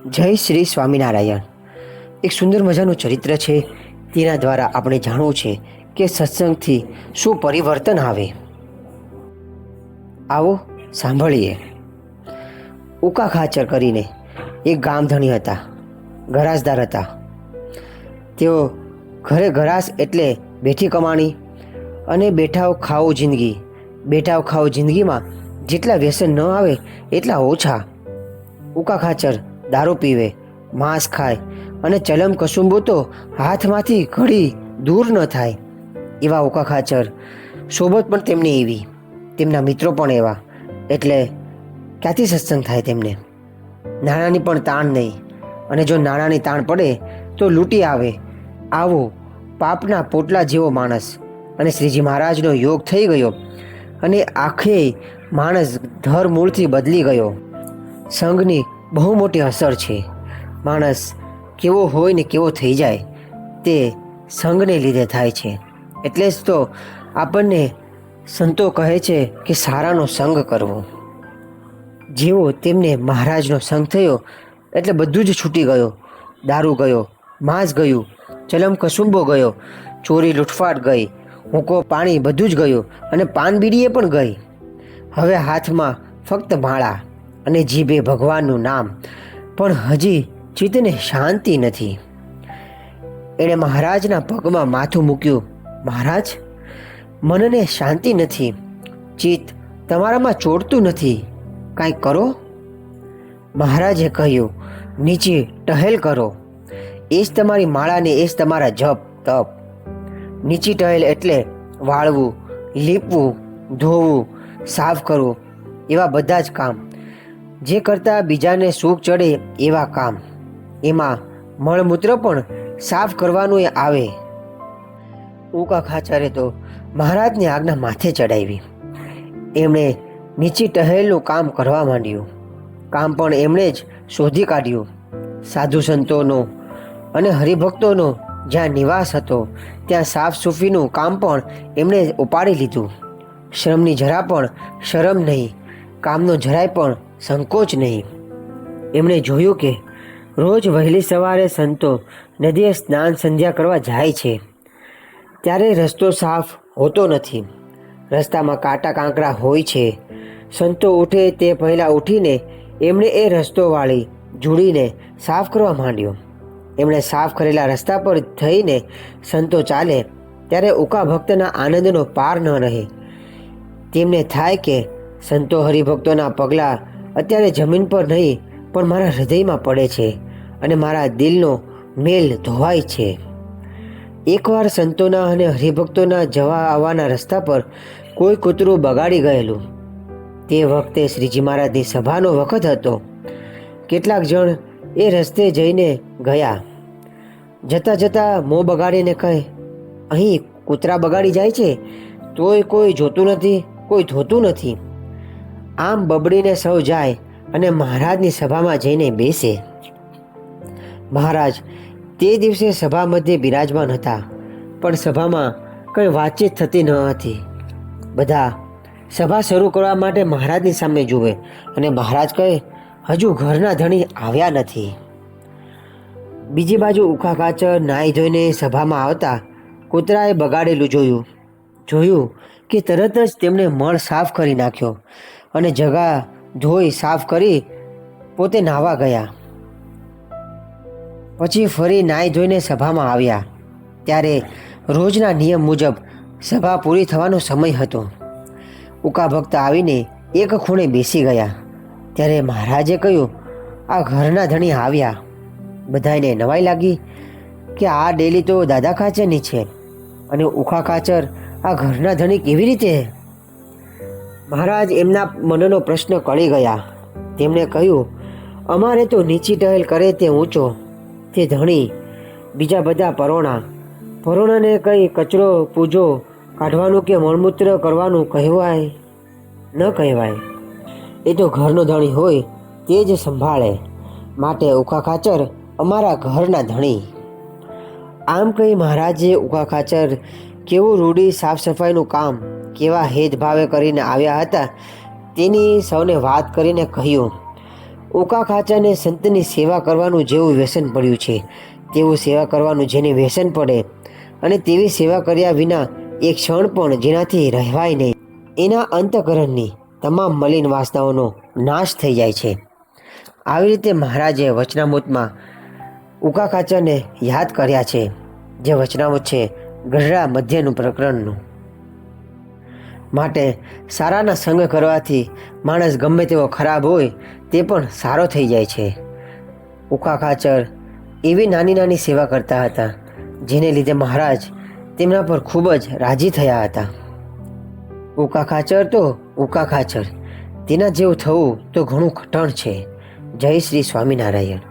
જય શ્રી સ્વામિનારાયણ. એક સુંદર મજાનું ચરિત્ર છે. તેના દ્વારા આપણે જાણવું છે કે સત્સંગથી શું પરિવર્તન આવે. આવો સાંભળીએ. ઉકા ખાચર કરીને એક ગામધણી હતા, ગરાસદાર હતા. તેઓ ઘરે ગરાસ એટલે બેઠી કમાણી અને બેઠાવ ખાવું જિંદગી. બેઠાવ ખાવું જિંદગીમાં જેટલા વ્યસન ન આવે એટલા ઓછા. ઉકા ખાચર દારૂ પીવે, માંસ ખાય અને ચલમ કસુંબો તો હાથમાંથી ઘડી દૂર ન થાય. એવા ઉકા ખાચર સોબત પણ તેમની એવી, તેમના મિત્રો પણ એવા, એટલે ક્યાંથી સત્સંગ થાય તેમને? નાણાંની પણ તાણ નહીં, અને જો નાણાંની તાણ પડે તો લૂંટી આવે. આવો પાપના પોટલા જેવો માણસ. અને શ્રીજી મહારાજનો યોગ થઈ ગયો અને આખે માણસ ધર મૂળથી બદલી ગયો. સંઘની બહુ મોટી અસર છે. માણસ કેવો હોય ને કેવો થઈ જાય તે સંઘને લીધે થાય છે. એટલે જ તો આપણને સંતો કહે છે કે સારાનો સંગ કરવો. જેવો તેમને મહારાજનો સંગ થયો એટલે બધું જ છૂટી ગયો. દારૂ ગયો, માંસ ગયું, ચલમ કસુંબો ગયો, ચોરી લૂંટફાટ ગઈ, હુંકો પાણી બધું જ ગયું અને પાન બીડીએ પણ ગઈ. હવે હાથમાં ફક્ત માળા અને જીભે ભગવાનનું નામ, પણ હજી ચિત્તને શાંતિ નથી. એણે મહારાજના પગમાં માથું મૂક્યું. મહારાજ, મનને શાંતિ નથી, ચિત્ત તમારામાં ચોડતું નથી, કાંઈક કરો. મહારાજે કહ્યું, નીચે ટહેલ કરો. એ જ તમારી માળાને, એ જ તમારા જપ તપ. નીચી ટહેલ એટલે વાળવું, લીપવું, ધોવું, સાફ કરવું, એવા બધા જ કામ. જે કરતાં બીજાને સુખ ચડે એવા કામ. એમાં મળમૂત્ર પણ સાફ કરવાનું એ આવે. ઉકા ખાચરે તો મહારાજની આજ્ઞા માથે ચડાવી. એમણે નીચી ટહેલનું કામ કરવા માંડ્યું. કામ પણ એમણે જ શોધી કાઢ્યું. સાધુ સંતોનો અને હરિભક્તોનો જ્યાં નિવાસ હતો ત્યાં સાફ સૂફીનું કામ પણ એમણે ઉપાડી લીધું. શ્રમની જરા પણ શરમ નહીં, કામનો જરાય પણ સંકોચ નહીં. એમણે જોયું કે રોજ વહેલી સવારે સંતો નદીએ સ્નાન સંધ્યા કરવા જાય છે ત્યારે રસ્તો સાફ હોતો નથી. રસ્તામાં કાંટા કાંકરા હોય છે. સંતો ઉઠે તે પહેલાં ઉઠીને એમણે એ રસ્તો વાળી જોડીને સાફ કરવા માંડ્યો. એમણે સાફ કરેલા રસ્તા પર થઈને સંતો ચાલે ત્યારે ઉકા ભક્તના આનંદનો પાર ન રહે. તેમને થાય કે સંતો હરિભક્તોના પગલાં અત્યારે જમીન પર નહીં પણ મારા હૃદયમાં પડે છે અને મારા દિલનો મેલ ધોવાય છે. એકવાર સંતોના અને હરિભક્તોના જવા આવવાના રસ્તા પર કોઈ કૂતરું બગાડી ગયેલું. તે વખતે શ્રીજી મહારાજની સભાનો વખત હતો. કેટલાક જણ એ રસ્તે જઈને ગયા. જતાં જતાં મોં બગાડીને કહે, અહીં કૂતરા બગાડી જાય છે તોય કોઈ જોતું નથી, કોઈ ધોતું નથી. આમ બબડીને સૌ જાય અને મહારાજની સભામાં જઈને બેસે. મહારાજ તે દિવસે સભા મધ્યે બિરાજમાન હતા, પણ સભામાં કંઈ વાતચીત થતી ન હતી. બધા સભા શરૂ કરવા માટે મહારાજની સામે જુએ અને મહારાજ કહે, હજુ ઘરના ધણી આવ્યા નથી. બીજી બાજુ ઉકા ખાચર નાહી ધોઈને સભામાં આવતા કૂતરાએ બગાડેલું જોયું કે તરત જ તેમણે મળ સાફ કરી નાખ્યો અને જગા ધોઈ સાફ કરી પોતે નાહવા ગયા. પછી ફરી નાહી ધોઈને સભામાં આવ્યા. ત્યારે રોજના નિયમ મુજબ સભા પૂરી થવાનો સમય હતો. ઉકા ભક્ત આવીને એક ખૂણે બેસી ગયા. ત્યારે મહારાજે કહ્યું, આ ઘરના ધણી આવ્યા. બધાને નવાઈ લાગી કે આ ડેલી તો દાદા ખાચરની છે અને ઉખા ખાચર આ ઘરના ધણી કેવી રીતે? મહારાજ એમના મનનો પ્રશ્ન કળી ગયા. તેમણે કહ્યું, અમારે તો નીચી ટહેલ કરે તે ઊંચો, તે ધણી. બીજા બધા પરોણાને કંઈ કચરો પૂજો કાઢવાનું કે મળમૂત્ર કરવાનું કહેવાય ન કહેવાય. એ તો ઘરનો ધણી હોય તે જ સંભાળે. માટે ઉખા ખાચર અમારા ઘરના ધણી. આમ કહી મહારાજે ઉખા ખાચર કેવું રૂડી સાફ સફાઈનું કામ કેવા હેદભાવે કરીને આવ્યા હતા તેની સૌને વાત કરીને કહ્યું. ઉકા ખાચરને સંતની સેવા કરવાનું જેવું વ્યસન પડ્યું છે, તેવું સેવા કરવાનું જેને વ્યસન પડે અને તેવી સેવા કર્યા વિના એક ક્ષણ પણ જેનાથી રહેવાય નહીં, એના અંતઃકરણની તમામ મલિન વાસનાઓનો નાશ થઈ જાય છે. આવી રીતે મહારાજે વચનામૃતમાં ઉકા ખાચરને યાદ કર્યા છે, જે વચનામૃત છે ગઢડા મધ્યનું પ્રકરણનું. માટે સારાના સંગ કરવાથી માણસ ગમે તેવો ખરાબ હોય તે પણ સારો થઈ જાય છે. ઉકા ખાચર એવી નાની નાની સેવા કરતા હતા જેને લીધે મહારાજ તેમના પર ખૂબ જ રાજી થયા હતા. ઉકા ખાચર તો ઉકા ખાચર, તેના જેવું થવું તો ઘણું કઠણ છે. જય શ્રી સ્વામિનારાયણ.